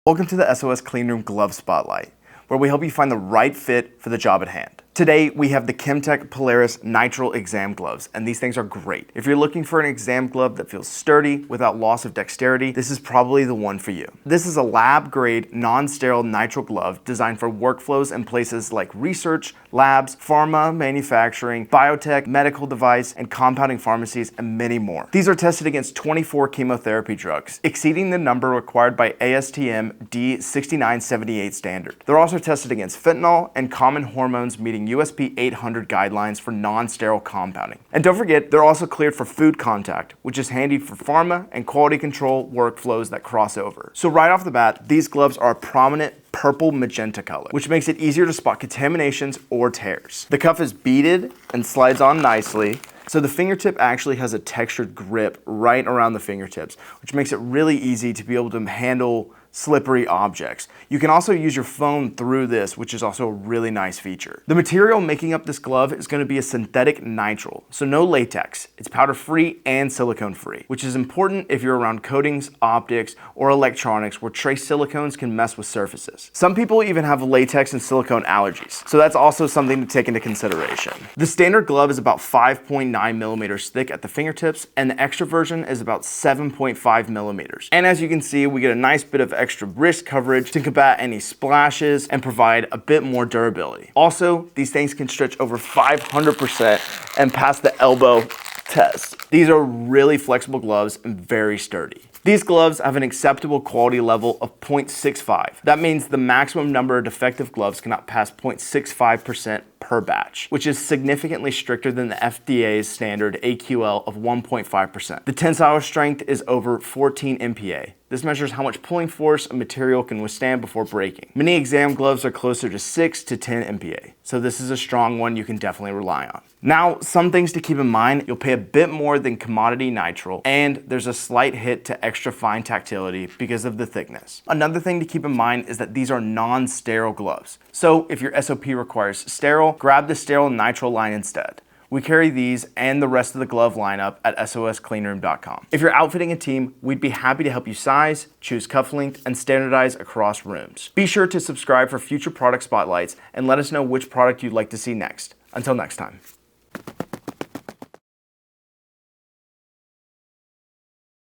Welcome to the SOS Cleanroom Glove Spotlight, where we help you find the right fit for the job at hand. Today, we have the Kimtech Polaris Nitrile exam gloves, and these things are great. If you're looking for an exam glove that feels sturdy without loss of dexterity, this is probably the one for you. This is a lab-grade, non-sterile nitrile glove designed for workflows in places like research, labs, pharma, manufacturing, biotech, medical device, and compounding pharmacies, and many more. These are tested against 24 chemotherapy drugs, exceeding the number required by ASTM D6978 standard. They're also tested against fentanyl and common hormones, meeting USP 800 guidelines for non-sterile compounding. And don't forget, they're also cleared for food contact, which is handy for pharma and quality control workflows that cross over. So right off the bat, these gloves are a prominent purple magenta color, which makes it easier to spot contaminations or tears. The cuff is beaded and slides on nicely, so the fingertip actually has a textured grip right around the fingertips, which makes it really easy to be able to handle slippery objects. You can also use your phone through this, which is also a really nice feature. The material making up this glove is going to be a synthetic nitrile, so no latex. It's powder-free and silicone-free, which is important if you're around coatings, optics, or electronics where trace silicones can mess with surfaces. Some people even have latex and silicone allergies, so that's also something to take into consideration. The standard glove is about 5.9 millimeters thick at the fingertips, and the extra version is about 7.5 millimeters. And as you can see, we get a nice bit of extra wrist coverage to combat any splashes and provide a bit more durability. Also, these things can stretch over 500% and pass the elbow test. These are really flexible gloves and very sturdy. These gloves have an acceptable quality level of 0.65. That means the maximum number of defective gloves cannot pass 0.65% per batch, which is significantly stricter than the FDA's standard AQL of 1.5%. The tensile strength is over 14 MPa. This measures how much pulling force a material can withstand before breaking. Many exam gloves are closer to 6 to 10 MPa, so this is a strong one you can definitely rely on. Now, some things to keep in mind: you'll pay a bit more than commodity nitrile, and there's a slight hit to extra fine tactility because of the thickness. Another thing to keep in mind is that these are non-sterile gloves. So if your SOP requires sterile, grab the sterile nitrile line instead. We carry these and the rest of the glove lineup at SOSCleanroom.com. If you're outfitting a team, we'd be happy to help you size, choose cuff length, and standardize across rooms. Be sure to subscribe for future product spotlights and let us know which product you'd like to see next. Until next time.